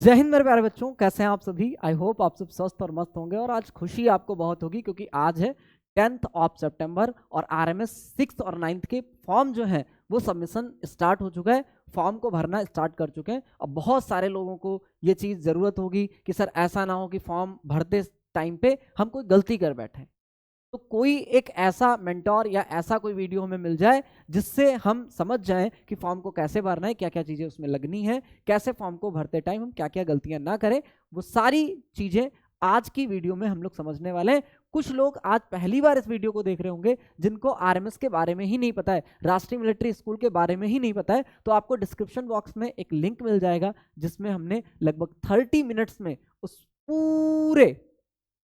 जय हिंद मेरे प्यारे बच्चों, कैसे हैं आप सभी। आई होप आप सब स्वस्थ और मस्त होंगे और आज खुशी आपको बहुत होगी क्योंकि आज है 10th ऑफ सितंबर और आरएमएस 6th और 9th के फॉर्म जो हैं वो सबमिशन स्टार्ट हो चुका है। फॉर्म को भरना स्टार्ट कर चुके हैं। अब बहुत सारे लोगों को ये चीज़ ज़रूरत होगी कि सर ऐसा ना हो कि फॉर्म भरते टाइम पे हम कोई गलती कर बैठे, तो कोई एक ऐसा मेंटोर या ऐसा कोई वीडियो हमें मिल जाए जिससे हम समझ जाएं कि फॉर्म को कैसे भरना है, क्या क्या चीज़ें उसमें लगनी है, कैसे फॉर्म को भरते टाइम हम क्या क्या गलतियां ना करें। वो सारी चीज़ें आज की वीडियो में हम लोग समझने वाले हैं। कुछ लोग आज पहली बार इस वीडियो को देख रहे होंगे जिनको आरएमएस के बारे में ही नहीं पता है, राष्ट्रीय मिलिट्री स्कूल के बारे में ही नहीं पता है, तो आपको डिस्क्रिप्शन बॉक्स में एक लिंक मिल जाएगा जिसमें हमने लगभग 30 मिनट्स में उस पूरे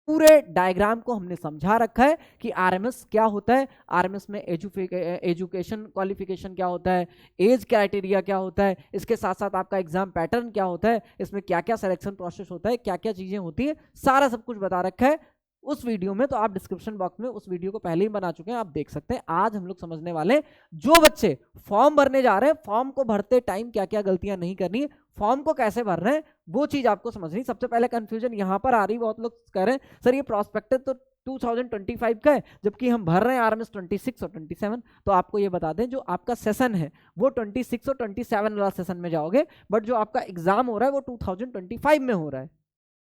पूरे डायग्राम को हमने समझा रखा है कि आरएमएस क्या होता है, आरएमएस में एजुकेशन क्वालिफिकेशन क्या होता है, एज क्राइटेरिया क्या होता है, इसके साथ साथ आपका एग्जाम पैटर्न क्या होता है, इसमें क्या क्या सिलेक्शन प्रोसेस होता है, क्या क्या चीजें होती है, सारा सब कुछ बता रखा है उस वीडियो में। तो आप डिस्क्रिप्शन बॉक्स में उस वीडियो को पहले ही बना चुके हैं, आप देख सकते हैं। आज हम लोग समझने वाले हैं जो बच्चे फॉर्म भरने जा रहे हैं, फॉर्म को भरते टाइम क्या क्या गलतियां नहीं करनी है, फॉर्म को कैसे भर रहे हैं, वो चीज आपको समझनी। सबसे पहले कंफ्यूजन यहां पर आ रही, बहुत लोग कह रहे हैं सर ये प्रोस्पेक्टस तो 2025 का है जबकि हम भर रहे हैं आरएमएस 26 और 27। तो आपको ये बता दें जो आपका सेशन है वो 26 और 27 वाला सेशन में जाओगे, बट जो आपका एग्जाम हो रहा है वो 2025 में हो रहा है।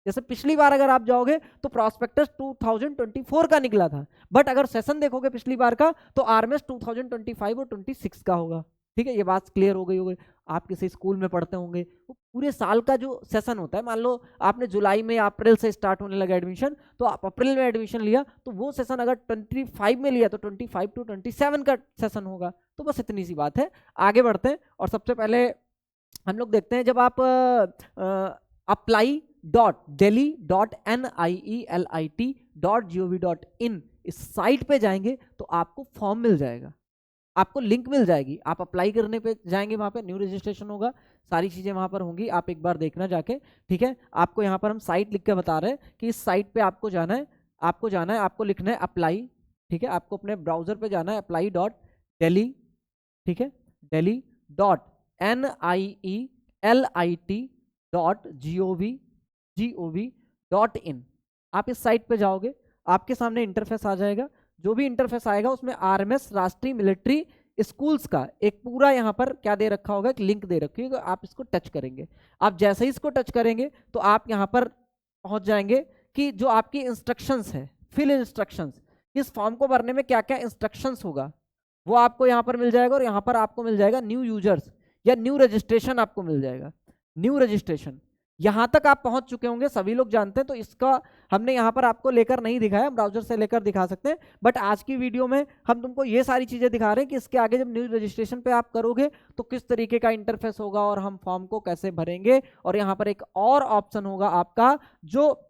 जैसे पिछली बार अगर आप जाओगे तो प्रॉस्पेक्टस 2024 का निकला था, बट अगर सेशन देखोगे पिछली बार का तो आरएमएस 2025 और 26 का होगा। ठीक है, ये बात क्लियर हो गई होगी। आप किसी स्कूल में पढ़ते होंगे, वो पूरे साल का जो सेशन होता है, मान लो आपने जुलाई में या अप्रैल से स्टार्ट होने लगा एडमिशन, तो आप अप्रैल में एडमिशन लिया तो वो सेशन अगर 25 में लिया तो 25 to 27 का सेशन होगा। तो बस इतनी सी बात है। आगे बढ़ते हैं और सबसे पहले हम लोग देखते हैं, जब आप apply.delhi.nielt.gov.in इस साइट पे जाएंगे तो आपको फॉर्म मिल जाएगा, आपको लिंक मिल जाएगी। आप अप्लाई करने पे जाएंगे, वहां पे न्यू रजिस्ट्रेशन होगा, सारी चीजें वहां पर होंगी, आप एक बार देखना जाके। ठीक है, आपको यहाँ पर हम साइट लिख के बता रहे हैं कि इस साइट पे आपको जाना है, आपको लिखना है अप्लाई। ठीक है, आपको अपने ब्राउजर पे जाना है apply.delhi, ठीक है, delhi.nielt.gov.in। आप इस साइट पे जाओगे, आपके सामने इंटरफेस आ जाएगा। जो भी इंटरफेस आएगा उसमें आरएमएस राष्ट्रीय मिलिट्री स्कूल्स का एक पूरा यहाँ पर क्या दे रखा होगा, एक लिंक दे रखी होगी, आप इसको टच करेंगे। आप जैसे ही इसको टच करेंगे तो आप यहाँ पर पहुंच जाएंगे कि जो आपकी इंस्ट्रक्शंस है, फिल इंस्ट्रक्शंस, इस फॉर्म को भरने में क्या क्या इंस्ट्रक्शंस होगा वो आपको यहाँ पर मिल जाएगा। और यहाँ पर आपको मिल जाएगा न्यू यूजर्स या न्यू रजिस्ट्रेशन, आपको मिल जाएगा न्यू रजिस्ट्रेशन। यहाँ तक आप पहुंच चुके होंगे, सभी लोग जानते हैं, तो इसका हमने यहाँ पर आपको लेकर नहीं दिखाया, ब्राउजर से लेकर दिखा सकते हैं। बट आज की वीडियो में हम तुमको ये सारी चीजें दिखा रहे हैं कि इसके आगे जब न्यू रजिस्ट्रेशन पे आप करोगे तो किस तरीके का इंटरफेस होगा और हम फॉर्म को कैसे भरेंगे। और यहाँ पर एक और ऑप्शन होगा आपका, जो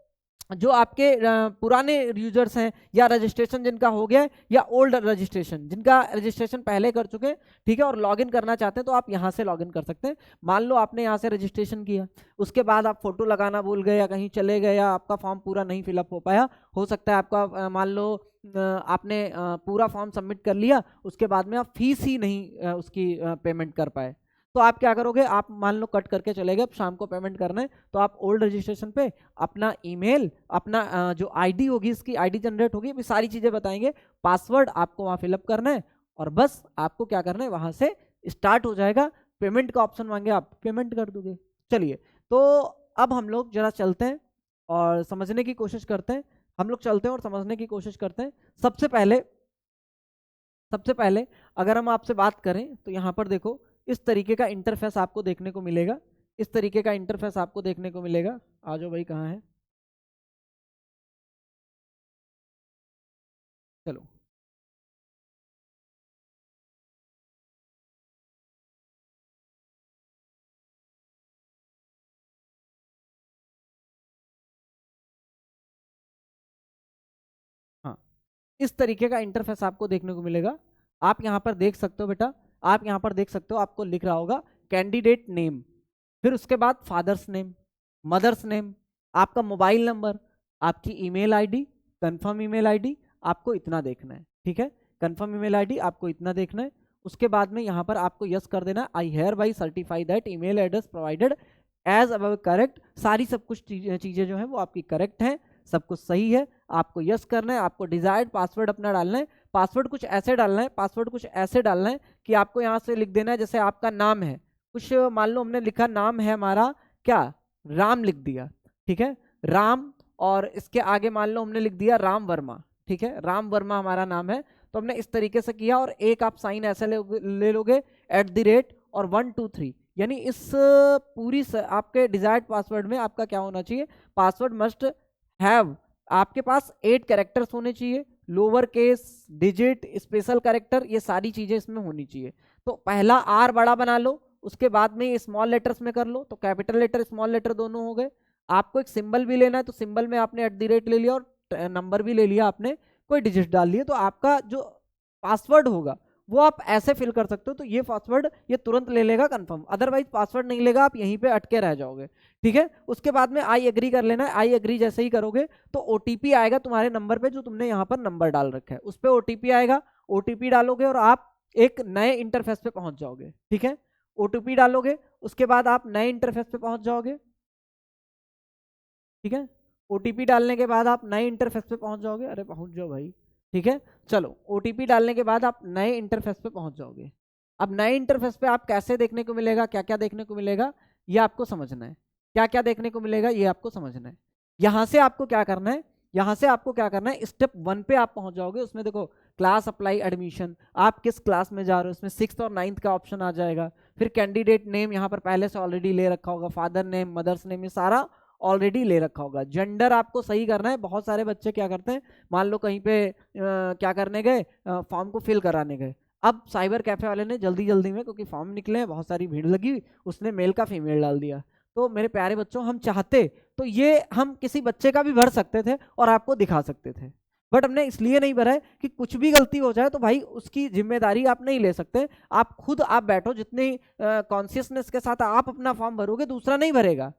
जो आपके पुराने यूजर्स हैं या रजिस्ट्रेशन जिनका हो गया है या ओल्ड रजिस्ट्रेशन जिनका रजिस्ट्रेशन पहले कर चुके हैं, ठीक है, और लॉगिन करना चाहते हैं तो आप यहां से लॉगिन कर सकते हैं। मान लो आपने यहां से रजिस्ट्रेशन किया, उसके बाद आप फोटो लगाना भूल गए या कहीं चले गए या आपका फॉर्म पूरा नहीं फिलअप हो पाया, हो सकता है आपका मान लो आपने पूरा फॉर्म सबमिट कर लिया, उसके बाद में आप फीस ही नहीं उसकी पेमेंट कर पाए, तो आप क्या करोगे, आप मान लो कट करके चले गए, शाम को पेमेंट करना है, तो आप ओल्ड रजिस्ट्रेशन पे अपना ईमेल, अपना जो आईडी होगी, इसकी आईडी जनरेट होगी, अभी सारी चीजें बताएंगे, पासवर्ड आपको वहां फिलअप करना है और बस आपको क्या करना है, वहां से स्टार्ट हो जाएगा। पेमेंट का ऑप्शन मांगे, आप पेमेंट कर दोगे। चलिए, तो अब हम लोग जरा चलते हैं और समझने की कोशिश करते हैं। हम लोग चलते हैं और समझने की कोशिश करते हैं। सबसे पहले अगर हम आपसे बात करें तो यहाँ पर देखो, इस तरीके का इंटरफेस आपको देखने को मिलेगा, इस तरीके का इंटरफेस आपको देखने को मिलेगा। आ जाओ भाई, कहाँ है, चलो। हाँ, इस तरीके का इंटरफेस आपको देखने को मिलेगा। आप यहाँ पर देख सकते हो बेटा, आप यहाँ पर देख सकते हो, आपको लिख रहा होगा कैंडिडेट नेम, फिर उसके बाद फादर्स नेम, मदर्स नेम, आपका मोबाइल नंबर, आपकी email ID, confirm email ID, आपको इतना देखना है। ठीक है, कंफर्म ईमेल आईडी आपको इतना देखना है। उसके बाद में यहाँ पर आपको यस कर देना, I hereby certify that email address provided as above correct, सारी सब कुछ चीजें जो है वो आपकी करेक्ट हैं, सब कुछ सही है। आपको यस करना है, आपको डिजायर्ड पासवर्ड अपना डालना है। पासवर्ड कुछ ऐसे डालना है, पासवर्ड कुछ ऐसे डालना है कि आपको यहाँ से लिख देना है, जैसे आपका नाम है कुछ, मान लो हमने लिखा नाम है हमारा क्या, राम लिख दिया, ठीक है, राम, और इसके आगे मान लो हमने लिख दिया राम वर्मा, ठीक है, राम वर्मा हमारा नाम है। तो हमने इस तरीके से किया, और एक आप साइन ऐसे ले लोगे @ और 1 2 3, यानी इस पूरी आपके डिजायर्ड पासवर्ड में आपका क्या होना चाहिए, पासवर्ड मस्ट हैव, आपके पास 8 कैरेक्टर्स होने चाहिए, lower case, digit, special character, ये सारी चीजें इसमें होनी चाहिए। तो पहला आर बड़ा बना लो, उसके बाद में स्मॉल लेटर्स में कर लो, तो कैपिटल लेटर स्मॉल लेटर दोनों हो गए। आपको एक सिंबल भी लेना है, तो सिंबल में आपने @ ले लिया, और नंबर भी ले लिया आपने, कोई डिजिट डाल लिए, तो आपका जो पासवर्ड होगा वो आप ऐसे फिल कर सकते हो। तो ये पासवर्ड ये तुरंत ले लेगा कंफर्म, अदरवाइज पासवर्ड नहीं लेगा, आप यहीं पे अटके रह जाओगे, ठीक है। उसके बाद में आई एग्री कर लेना है। आई एग्री जैसे ही करोगे तो ओटीपी आएगा तुम्हारे नंबर पे, जो तुमने यहाँ पर नंबर डाल रखा है उस पर ओटीपी आएगा। ओटीपी डालोगे और आप एक नए इंटरफेस पे पहुंच जाओगे, ठीक है। ओटीपी डालोगे, उसके बाद आप नए इंटरफेस पे पहुंच जाओगे, ठीक है। ओटीपी डालने के बाद आप नए इंटरफेस पे पहुंच जाओगे, अरे पहुंच जाओ भाई, ठीक है। चलो, ओटीपी डालने के बाद आप नए इंटरफेस पे पहुंच जाओगे। अब नए इंटरफेस पे आप कैसे देखने को मिलेगा, क्या क्या देखने को मिलेगा, ये आपको समझना है। क्या क्या देखने को मिलेगा ये आपको समझना है। यहाँ से आपको क्या करना है, यहाँ से आपको क्या करना है, स्टेप 1 पे आप पहुंच जाओगे। उसमें देखो क्लास अप्लाई एडमिशन, आप किस क्लास में जा रहे हो, इसमें 6th और 9th का ऑप्शन आ जाएगा। फिर कैंडिडेट नेम यहाँ पर पहले से ऑलरेडी ले रखा होगा, फादर नेम, मदर्स नेम, ये सारा ऑलरेडी ले रखा होगा। जेंडर आपको सही करना है। बहुत सारे बच्चे क्या करते हैं, मान लो कहीं पे क्या करने गए, फॉर्म को फिल कराने गए। अब साइबर कैफे वाले ने जल्दी जल्दी में, क्योंकि फॉर्म निकले हैं, बहुत सारी भीड़ लगी, उसने मेल का फीमेल डाल दिया। तो मेरे प्यारे बच्चों, हम चाहते तो ये हम किसी बच्चे का भी भर सकते थे और आपको दिखा सकते थे, बट हमने इसलिए नहीं भरा है कि कुछ भी गलती हो जाए तो भाई उसकी जिम्मेदारी आप नहीं ले सकते। आप खुद आप बैठो, जितनी कॉन्शियसनेस के साथ आप अपना फॉर्म भरोगे, दूसरा नहीं भरेगा।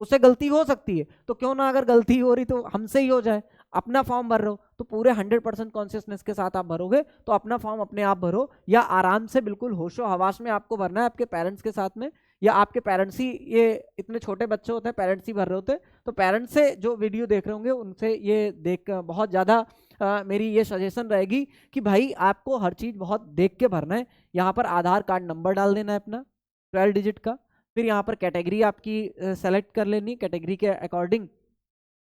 उससे गलती हो सकती है, तो क्यों ना अगर गलती हो रही तो हमसे ही हो जाए। अपना फॉर्म भर रहे हो तो पूरे 100% कॉन्शियसनेस के साथ आप भरोगे, तो अपना फॉर्म अपने आप भरो, या आराम से बिल्कुल होशो हवास में आपको भरना है आपके पेरेंट्स के साथ में, या आपके पेरेंट्स ही, ये इतने छोटे बच्चे होते हैं पेरेंट्स ही भर रहे होते हैं। तो पेरेंट्स से जो वीडियो देख रहे होंगे उनसे ये देख बहुत ज़्यादा मेरी ये सजेशन रहेगी कि भाई आपको हर चीज़ बहुत देख के भरना है। यहाँ पर आधार कार्ड नंबर डाल देना है अपना 12 डिजिट का। फिर यहाँ पर कैटेगरी आपकी सेलेक्ट कर लेनी, कैटेगरी के अकॉर्डिंग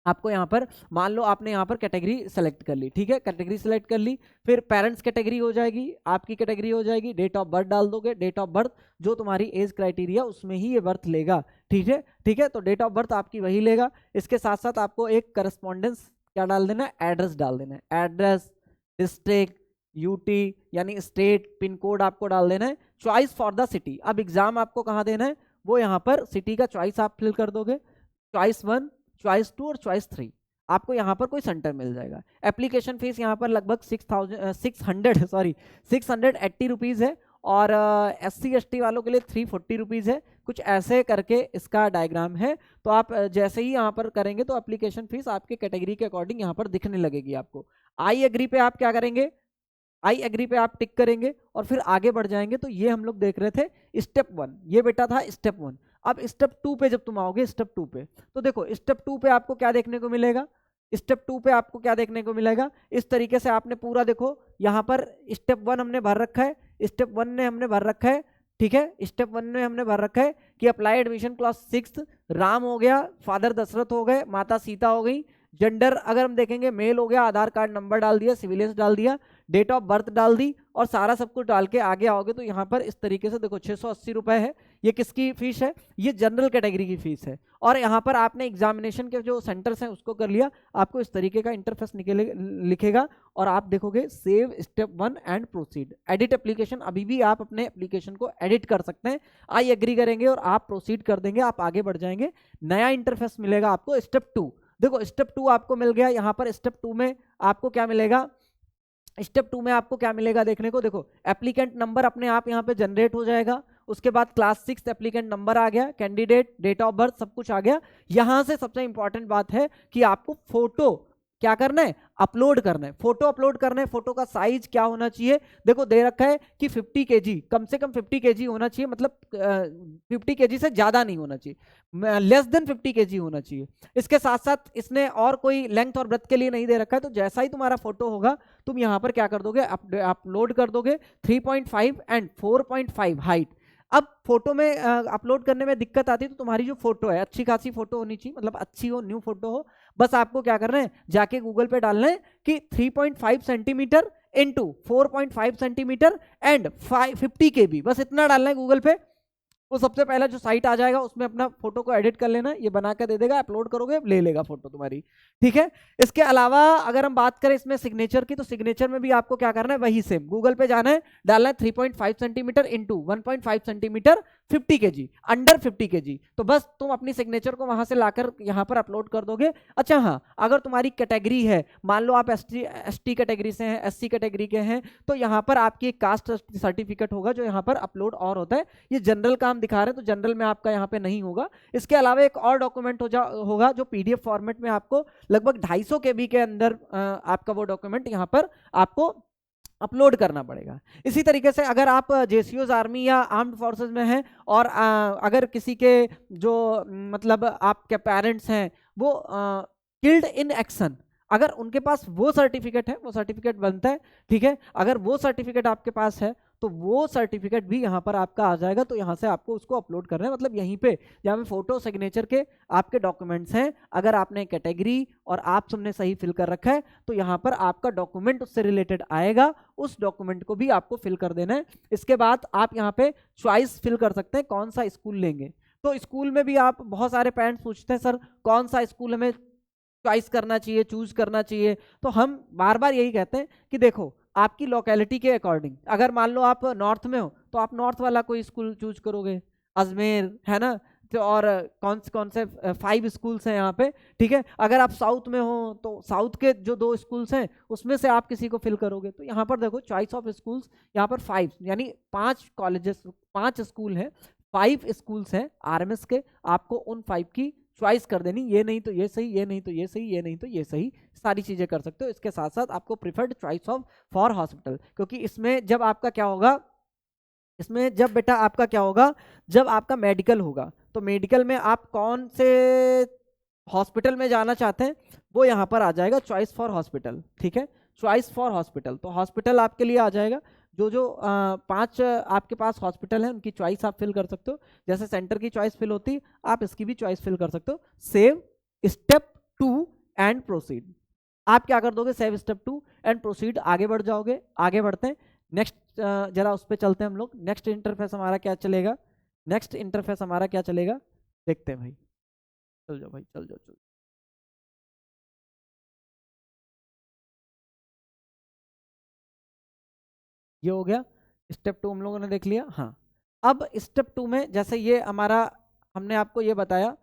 आपको यहाँ पर, मान लो आपने यहाँ पर कैटेगरी सेलेक्ट कर ली, ठीक है, कैटेगरी सेलेक्ट कर ली। फिर पेरेंट्स कैटेगरी हो जाएगी, आपकी कैटेगरी हो जाएगी, डेट ऑफ बर्थ डाल दोगे, डेट ऑफ बर्थ जो तुम्हारी एज क्राइटेरिया उसमें ही ये बर्थ लेगा, ठीक है, ठीक है। तो डेट ऑफ बर्थ आपकी वही लेगा। इसके साथ साथ आपको एक करस्पॉन्डेंस क्या डाल देना है, एड्रेस डाल देना है, एड्रेस, डिस्ट्रिक्ट, यूटी यानी स्टेट, पिन कोड आपको डाल देना है। चॉइस फॉर द सिटी, अब एग्जाम आपको कहाँ देना है, वो यहाँ पर सिटी का चॉइस आप फिल कर दोगे, चॉइस 1, चॉइस 2 और चॉइस 3, आपको यहाँ पर कोई सेंटर मिल जाएगा। एप्लीकेशन फीस यहाँ पर लगभग 680 रुपीज़ है, और SC ST वालों के लिए 340 रुपीज़ है, कुछ ऐसे करके इसका डायग्राम है। तो आप जैसे ही यहाँ पर करेंगे तो एप्लीकेशन फीस आपके कैटेगरी के अकॉर्डिंग यहाँ पर दिखने लगेगी आपको। आई एग्री पे आप क्या करेंगे, आई एग्री पे आप टिक करेंगे और फिर आगे बढ़ जाएंगे। तो ये हम लोग देख रहे थे स्टेप 1, ये बेटा था स्टेप 1। अब स्टेप 2 पे जब तुम आओगे, स्टेप 2 पे, तो देखो स्टेप 2 पे आपको क्या देखने को मिलेगा, स्टेप 2 पे आपको क्या देखने को मिलेगा, इस तरीके से आपने पूरा देखो, यहाँ पर स्टेप 1 हमने भर रखा है, स्टेप 1 ने हमने भर रखा है, ठीक है, स्टेप 1 में हमने भर रखा है कि अप्लाई एडमिशन क्लास 6, राम हो गया, फादर दशरथ हो गए, माता सीता हो गई, जेंडर अगर हम देखेंगे मेल हो गया, आधार कार्ड नंबर डाल दिया, सिविलियंस डाल दिया, डेट ऑफ बर्थ डाल दी, और सारा सब कुछ डाल के आगे आओगे तो यहाँ पर इस तरीके से देखो 680 रुपए है। ये किसकी फीस है, ये जनरल कैटेगरी की फीस है। और यहाँ पर आपने एग्जामिनेशन के जो सेंटर्स हैं उसको कर लिया, आपको इस तरीके का इंटरफेस लिखेगा, और आप देखोगे save step 1 and proceed, edit application, अभी भी आप अपने एप्लीकेशन को एडिट कर सकते हैं। आई एग्री करेंगे और आप प्रोसीड कर देंगे, आप आगे बढ़ जाएंगे, नया इंटरफेस मिलेगा आपको स्टेप 2। देखो स्टेप 2 आपको मिल गया। यहाँ पर स्टेप 2 में आपको क्या मिलेगा, स्टेप 2 में आपको क्या मिलेगा देखने को, देखो एप्लीकेंट नंबर अपने आप यहाँ पे जनरेट हो जाएगा, उसके बाद क्लास 6 एप्लीकेंट नंबर आ गया, कैंडिडेट, डेट ऑफ बर्थ, सब कुछ आ गया। यहाँ से सबसे इंपॉर्टेंट बात है कि आपको फोटो क्या करना है, अपलोड करना है, फोटो अपलोड करना है। फोटो का साइज क्या होना चाहिए, देखो दे रखा है कि 50 kg, कम से कम 50 kg होना चाहिए, मतलब 50 kg से ज्यादा नहीं होना चाहिए, लेस देन 50 kg होना चाहिए। इसके साथ साथ इसने और कोई लेंथ और ब्रेथ के लिए नहीं दे रखा है, तो जैसा ही तुम्हारा फोटो होगा तुम यहाँ पर क्या कर दोगे, अपलोड कर दोगे। 3.5 एंड 4.5 हाइट। अब फोटो में अपलोड करने में दिक्कत आती है, तो तुम्हारी जो फोटो है अच्छी खासी फोटो होनी चाहिए, मतलब अच्छी हो, न्यू फोटो हो। बस आपको क्या करना है, जाके गूगल पे डालना है कि 3.5 centimetre into 4.5 centimetre and 50 KB, बस इतना डालना है गूगल पे। वो सबसे पहला जो साइट आ जाएगा उसमें अपना फोटो को एडिट कर लेना, ये बना के दे देगा, अपलोड करोगे ले लेगा फोटो तुम्हारी, ठीक है। इसके अलावा अगर हम बात करें इसमें सिग्नेचर की, तो सिग्नेचर में भी आपको क्या करना है, वही सेम गूगल पे जाना है, डालना है 3.5 centimetre into 1.5 centimetre 50 kg, under 50 kg, तो बस तुम अपनी सिग्नेचर को वहां से लाकर यहाँ पर अपलोड कर दोगे। अच्छा हाँ, अगर तुम्हारी कैटेगरी है, मान लो आप एसटी कैटेगरी से हैं, एससी कैटेगरी के हैं, तो यहाँ पर आपकी एक कास्ट सर्टिफिकेट होगा जो यहाँ पर अपलोड और होता है। ये जनरल का हम दिखा रहे हैं, तो जनरल में आपका यहाँ पे नहीं होगा। इसके अलावा एक और डॉक्यूमेंट होगा जो पीडीएफ फॉर्मेट में आपको लगभग 250 KB के अंदर आपका वो डॉक्यूमेंट यहाँ पर आपको अपलोड करना पड़ेगा। इसी तरीके से अगर आप जेसीओज आर्मी या आर्म्ड फोर्सेस में हैं और अगर किसी के जो मतलब आपके पेरेंट्स हैं वो किल्ड इन एक्शन, अगर उनके पास वो सर्टिफिकेट है, वो सर्टिफिकेट बनता है, ठीक है। अगर वो सर्टिफिकेट आपके पास है तो वो सर्टिफिकेट भी यहाँ पर आपका आ जाएगा, तो यहाँ से आपको उसको अपलोड करना है। मतलब यहीं पे जहाँ पे फोटो सिग्नेचर के आपके डॉक्यूमेंट्स हैं, अगर आपने कैटेगरी और आप सबने सही फिल कर रखा है तो यहाँ पर आपका डॉक्यूमेंट उससे रिलेटेड आएगा, उस डॉक्यूमेंट को भी आपको फिल कर देना है। इसके बाद आप यहाँ पे चॉइस फिल कर सकते हैं कौन सा स्कूल लेंगे। तो स्कूल में भी आप, बहुत सारे पेरेंट्स पूछते हैं सर कौन सा स्कूल हमें चॉइस करना चाहिए, चूज करना चाहिए, तो हम बार बार यही कहते हैं कि देखो आपकी लोकेलिटी के अकॉर्डिंग, अगर मान लो आप नॉर्थ में हो तो आप नॉर्थ वाला कोई स्कूल चूज करोगे, अजमेर है ना, तो और कौन से 5 स्कूल्स हैं यहाँ पे, ठीक है। अगर आप साउथ में हो तो साउथ के जो 2 स्कूल्स हैं उसमें से आप किसी को फिल करोगे। तो यहाँ पर देखो चॉइस ऑफ स्कूल्स, यहाँ पर 5 यानी 5 कॉलेजेस, 5 स्कूल हैं, 5 स्कूल्स हैं आरएमएस के, आपको उन 5 की चॉइस कर देनी, ये नहीं तो ये सही, ये नहीं तो ये सही, ये नहीं तो ये सही, सारी चीजें कर सकते हो। इसके साथ साथ आपको preferred choice of for hospital, क्योंकि इसमें जब आपका क्या होगा, इसमें जब बेटा आपका क्या होगा, जब आपका मेडिकल होगा तो मेडिकल में आप कौन से हॉस्पिटल में जाना चाहते हैं वो यहाँ पर आ जाएगा, चॉइस फॉर हॉस्पिटल, ठीक है। चॉइस फॉर हॉस्पिटल, तो हॉस्पिटल आपके लिए आ जाएगा, जो जो 5 आपके पास हॉस्पिटल हैं उनकी चॉइस आप फिल कर सकते हो। जैसे सेंटर की चॉइस फिल होती है, आप इसकी भी चॉइस फिल कर सकते हो। सेव स्टेप 2 एंड प्रोसीड, आप क्या कर दोगे, सेव स्टेप 2 एंड प्रोसीड, आगे बढ़ जाओगे। आगे बढ़ते हैं नेक्स्ट, जरा उस पर चलते हैं हम लोग। नेक्स्ट इंटरफेस हमारा क्या चलेगा, नेक्स्ट इंटरफेस हमारा क्या चलेगा, देखते हैं भाई, चल जाओ भाई, चल जाओ, चल। ये हो गया स्टेप 2, हम लोगों ने देख लिया। हाँ, अब स्टेप 2 में जैसे ये हमारा, हमने आपको ये बताया,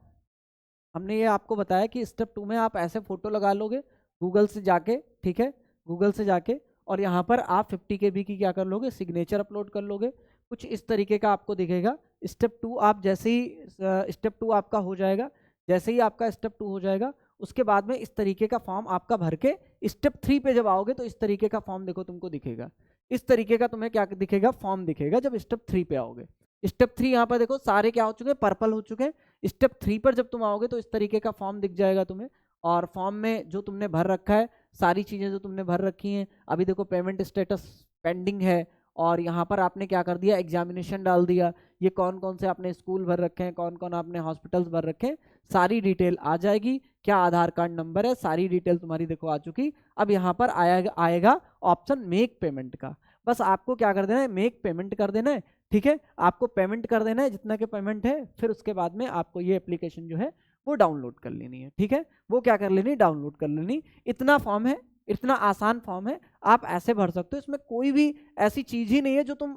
हमने ये आपको बताया कि स्टेप 2 में आप ऐसे फोटो लगा लोगे गूगल से जाके, ठीक है, गूगल से जाके, और यहाँ पर आप 50 KB की क्या कर लोगे, सिग्नेचर अपलोड कर लोगे। कुछ इस तरीके का आपको दिखेगा। स्टेप 2 आप जैसे ही स्टेप 2 आपका हो जाएगा, जैसे ही आपका स्टेप 2 हो जाएगा उसके बाद में इस तरीके का फॉर्म आपका भर के स्टेप 3 पे जब आओगे तो इस तरीके का फॉर्म देखो तुमको दिखेगा। इस तरीके का तुम्हें क्या दिखेगा, फॉर्म दिखेगा जब स्टेप 3 पे आओगे। स्टेप 3 यहाँ पर देखो सारे क्या हो चुके हैं, पर्पल हो चुके हैं। स्टेप 3 पर जब तुम आओगे तो इस तरीके का फॉर्म दिख जाएगा तुम्हें, और फॉर्म में जो तुमने भर रखा है, सारी चीज़ें जो तुमने भर रखी हैं, अभी देखो पेमेंट स्टेटस पेंडिंग है, और यहाँ पर आपने क्या कर दिया, एग्जामिनेशन डाल दिया, ये कौन कौन से आपने स्कूल भर रखे हैं, कौन कौन आपने हॉस्पिटल्स भर रखे हैं, सारी डिटेल आ जाएगी। क्या आधार कार्ड नंबर है, सारी डिटेल तुम्हारी देखो आ चुकी। अब यहाँ पर आएगा ऑप्शन मेक पेमेंट का, बस आपको क्या कर देना है, मेक पेमेंट कर देना है, ठीक है। आपको पेमेंट कर देना है जितना के पेमेंट है, फिर उसके बाद में आपको ये एप्लीकेशन जो है वो डाउनलोड कर लेनी है, ठीक है। वो क्या कर लेनी, डाउनलोड कर लेनी। इतना फॉर्म है, इतना आसान फॉर्म है, आप ऐसे भर सकते हो। इसमें कोई भी ऐसी चीज ही नहीं है जो तुम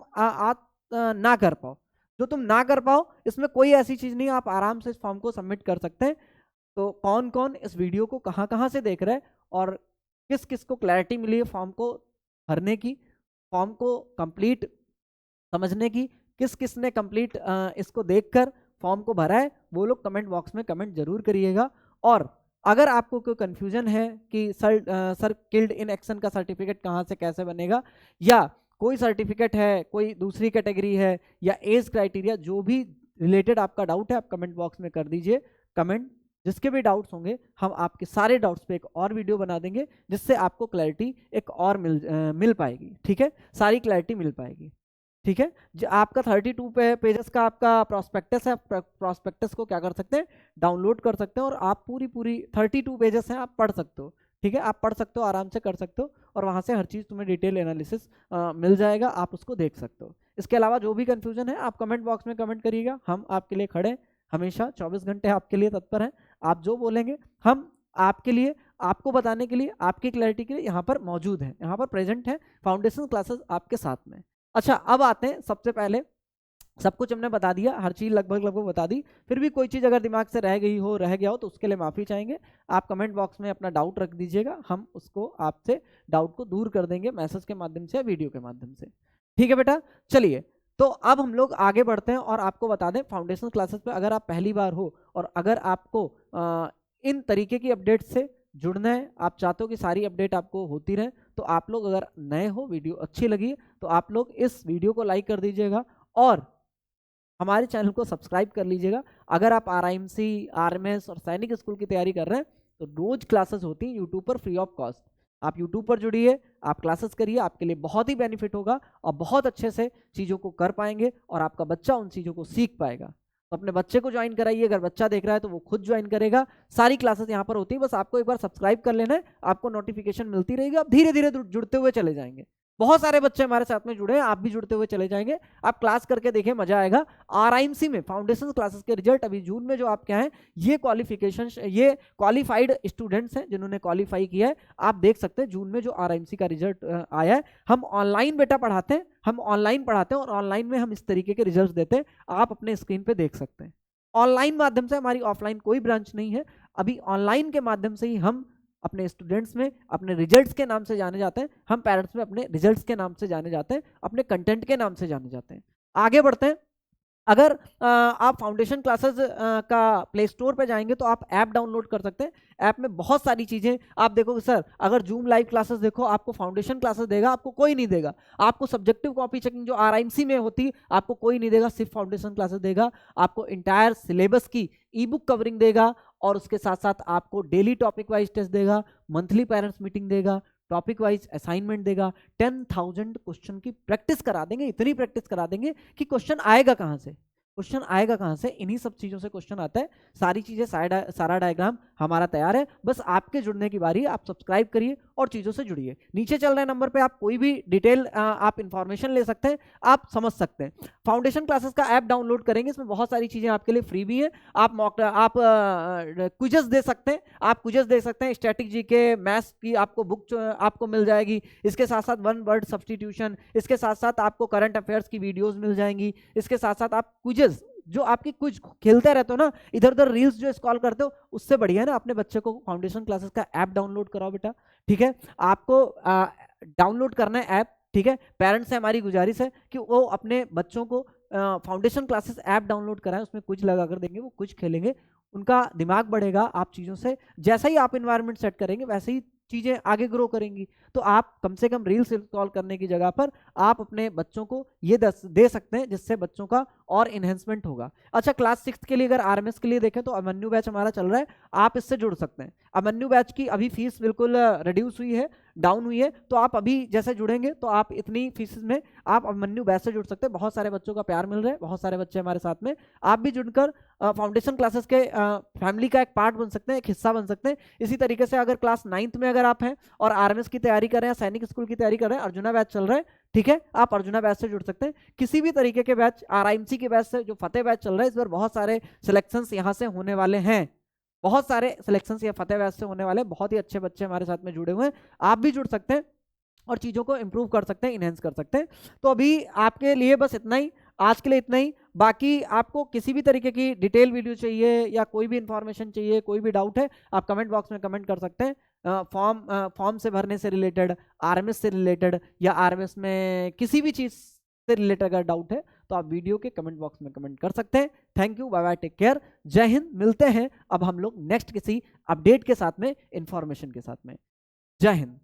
ना कर पाओ, जो तुम ना कर पाओ, इसमें कोई ऐसी चीज नहीं है, आप आराम से इस फॉर्म को सबमिट कर सकते हैं। तो कौन कौन इस वीडियो को कहाँ कहाँ से देख रहा है और किस किस को क्लैरिटी मिली है फॉर्म को भरने की, फॉर्म को कंप्लीट समझने की, किस किस ने कंप्लीट इसको देखकर फॉर्म को भरा है, वो लोग कमेंट बॉक्स में कमेंट जरूर करिएगा। और अगर आपको कोई कंफ्यूजन है कि सर किल्ड इन एक्शन का सर्टिफिकेट कहाँ से कैसे बनेगा, या कोई सर्टिफिकेट है, कोई दूसरी कैटेगरी है, या एज क्राइटेरिया, जो भी रिलेटेड आपका डाउट है आप कमेंट बॉक्स में कर दीजिए कमेंट। जिसके भी डाउट्स होंगे हम आपके सारे डाउट्स पे एक और वीडियो बना देंगे, जिससे आपको क्लैरिटी एक और मिल पाएगी। ठीक है, सारी क्लैरिटी मिल पाएगी। ठीक है, जो आपका 32 पेजेस का आपका प्रोस्पेक्टस है, प्रोस्पेक्टस को क्या कर सकते हैं, डाउनलोड कर सकते हैं, और आप पूरी 32 पेजेस हैं, आप पढ़ सकते हो। ठीक है, आप पढ़ सकते हो, आराम से कर सकते हो, और वहाँ से हर चीज़ तुम्हें डिटेल एनालिसिस मिल जाएगा, आप उसको देख सकते हो। इसके अलावा जो भी कन्फ्यूजन है आप कमेंट बॉक्स में कमेंट करिएगा, हम आपके लिए खड़े हैं, हमेशा 24 घंटे आपके लिए तत्पर हैं। आप जो बोलेंगे हम आपके लिए, आपको बताने के लिए, आपकी क्लैरिटी के लिए यहाँ पर मौजूद हैं, यहाँ पर प्रेजेंट है, फाउंडेशन क्लासेस आपके साथ में। अच्छा, अब आते हैं, सबसे पहले सब कुछ हमने बता दिया, हर चीज़ लगभग बता दी। फिर भी कोई चीज़ अगर दिमाग से रह गया हो तो उसके लिए माफ़ी चाहेंगे। आप कमेंट बॉक्स में अपना डाउट रख दीजिएगा, हम उसको आपसे डाउट को दूर कर देंगे मैसेज के माध्यम से या वीडियो के माध्यम से। ठीक है बेटा, चलिए तो अब हम लोग आगे बढ़ते हैं और आपको बता दें, फाउंडेशन क्लासेस पे अगर आप पहली बार हो और अगर आपको इन तरीके की अपडेट से जुड़ना है, आप चाहते हो कि सारी अपडेट आपको होती रहे, तो आप लोग अगर नए हो, वीडियो अच्छी लगी तो आप लोग इस वीडियो को लाइक कर दीजिएगा और हमारे चैनल को सब्सक्राइब कर लीजिएगा। अगर आप RIMC, RMS और सैनिक स्कूल की तैयारी कर रहे हैं तो रोज क्लासेस होती हैं यूट्यूब पर फ्री ऑफ कॉस्ट। आप यूट्यूब पर जुड़िए, आप क्लासेस करिए, आपके लिए बहुत ही बेनिफिट होगा और बहुत अच्छे से चीज़ों को कर पाएंगे और आपका बच्चा उन चीज़ों को सीख पाएगा। तो अपने बच्चे को ज्वाइन कराइए, अगर बच्चा देख रहा है तो वो खुद ज्वाइन करेगा। सारी क्लासेस यहाँ पर होती है, बस आपको एक बार सब्सक्राइब कर लेना है, आपको नोटिफिकेशन मिलती रहेगी, आप धीरे धीरे जुड़ते हुए चले जाएंगे। बहुत सारे बच्चे हमारे साथ में जुड़े हैं, आप भी जुड़ते हुए चले जाएंगे। आप क्लास करके देखें, मजा आएगा। RIMC में फाउंडेशन क्लासेस के रिजल्ट अभी जून में जो आपके हैं, ये क्वालिफिकेशन, ये क्वालिफाइड स्टूडेंट्स हैं जिन्होंने क्वालिफाई किया है। आप देख सकते हैं जून में जो RIMC का रिजल्ट आया है। हम ऑनलाइन बेटा पढ़ाते हैं, हम ऑनलाइन पढ़ाते हैं और ऑनलाइन में हम इस तरीके के रिजल्ट देते हैं, आप अपने स्क्रीन पे देख सकते हैं। ऑनलाइन माध्यम से, हमारी ऑफलाइन कोई ब्रांच नहीं है, अभी ऑनलाइन के माध्यम से ही हम अपने स्टूडेंट्स में अपने रिजल्ट्स के नाम से जाने जाते हैं, हम पेरेंट्स में अपने रिजल्ट्स के नाम से जाने जाते हैं, अपने कंटेंट के नाम से जाने जाते हैं। आगे बढ़ते हैं। अगर आप फाउंडेशन क्लासेस का प्ले स्टोर पे जाएंगे तो आप ऐप डाउनलोड कर सकते हैं। ऐप में बहुत सारी चीज़ें आप देखोगे। सर अगर जूम लाइव क्लासेस देखो, आपको फाउंडेशन क्लासेस देगा, आपको कोई नहीं देगा। आपको सब्जेक्टिव कॉपी चेकिंग जो RIMC में होती, आपको कोई नहीं देगा, सिर्फ फाउंडेशन क्लासेस देगा। आपको इंटायर सिलेबस की ई-बुक कवरिंग देगा और उसके साथ साथ आपको डेली टॉपिक वाइज टेस्ट देगा, मंथली पेरेंट्स मीटिंग देगा, टॉपिक वाइज असाइनमेंट देगा, 10,000 क्वेश्चन की प्रैक्टिस करा देंगे। इतनी प्रैक्टिस करा देंगे कि क्वेश्चन आएगा कहाँ से, क्वेश्चन आएगा कहाँ से, इन्हीं सब चीज़ों से क्वेश्चन आता है। सारी चीज़ें, सारा डायग्राम हमारा तैयार है, बस आपके जुड़ने की बारी है। आप सब्सक्राइब करिए और चीज़ों से जुड़िए। नीचे चल रहे नंबर पे आप कोई भी डिटेल आप इंफॉर्मेशन ले सकते हैं, आप समझ सकते हैं। फाउंडेशन क्लासेस का ऐप डाउनलोड करेंगे, इसमें बहुत सारी चीज़ें आपके लिए फ्री भी है। आप क्विज़ेस दे सकते हैं, आप क्विज़ेस दे सकते हैं। स्टैटिक जीके, मैथ्स की आपको बुक आपको मिल जाएगी। इसके साथ साथ 1 वर्ड सब्स्टिट्यूशन, इसके साथ साथ आपको करंट अफेयर्स की वीडियोस मिल जाएंगी। इसके साथ साथ आप क्विज़ेस, जो आपकी कुछ खेलते रहते हो ना, इधर उधर रील्स जो स्क्रॉल करते हो, उससे बढ़िया है ना अपने बच्चे को फाउंडेशन क्लासेस का ऐप डाउनलोड कराओ बेटा। ठीक है, आपको डाउनलोड करना है ऐप। ठीक है, पेरेंट्स से हमारी गुजारिश है कि वो अपने बच्चों को फाउंडेशन क्लासेस ऐप डाउनलोड कराएं, उसमें कुछ लगा कर देंगे, वो कुछ खेलेंगे, उनका दिमाग बढ़ेगा। आप चीज़ों से, जैसा ही आप इन्वायरमेंट सेट करेंगे वैसे ही चीज़ें आगे ग्रो करेंगी। तो आप कम से कम रील्स इंस्टॉल करने की जगह पर आप अपने बच्चों को ये दे सकते हैं, जिससे बच्चों का और इन्हेंसमेंट होगा। अच्छा, क्लास 6 के लिए अगर RMS के लिए देखें तो अभिमन्यु बैच हमारा चल रहा है, आप इससे जुड़ सकते हैं। अभिमन्यु बैच की अभी फीस बिल्कुल रिड्यूस हुई है, डाउन हुई है, तो आप अभी जैसे जुड़ेंगे तो आप इतनी फीस में आप अभिमन्यु बैच से जुड़ सकते हैं। बहुत सारे बच्चों का प्यार मिल रहा है, बहुत सारे बच्चे हमारे साथ में, आप भी जुड़कर फाउंडेशन क्लासेस के फैमिली का एक पार्ट बन सकते हैं, एक हिस्सा बन सकते हैं। इसी तरीके से अगर क्लास 9th में अगर आप हैं और RMS की तैयारी कर रहे हैं, सैनिक स्कूल की तैयारी कर रहे हैं, अर्जुना बैच चल रहा है, ठीक है, आप अर्जुना बैच से जुड़ सकते हैं। किसी भी तरीके के बैच, RIMC के बैच से, जो फतेह बैच चल रहा है, इस बार बहुत सारे सिलेक्शंस यहाँ से होने वाले हैं, बहुत सारे सिलेक्शंस ये फतेह बैच से होने वाले हैं। बहुत ही अच्छे बच्चे हमारे साथ में जुड़े हुए हैं, आप भी जुड़ सकते हैं और चीज़ों को इंप्रूव कर सकते हैं, इनहेंस कर सकते हैं। तो अभी आपके लिए बस इतना ही, आज के लिए इतना ही। बाकी आपको किसी भी तरीके की डिटेल वीडियो चाहिए या कोई भी इंफॉर्मेशन चाहिए, कोई भी डाउट है, आप कमेंट बॉक्स में कमेंट कर सकते हैं। फॉर्म से भरने से रिलेटेड, RMS से रिलेटेड या RMS में किसी भी चीज़ से रिलेटेड अगर डाउट है तो आप वीडियो के कमेंट बॉक्स में कमेंट कर सकते हैं। Thank you, bye bye, take care, जय हिंद। मिलते हैं अब हम लोग नेक्स्ट किसी अपडेट के साथ में, इंफॉर्मेशन के साथ में। जय हिंद।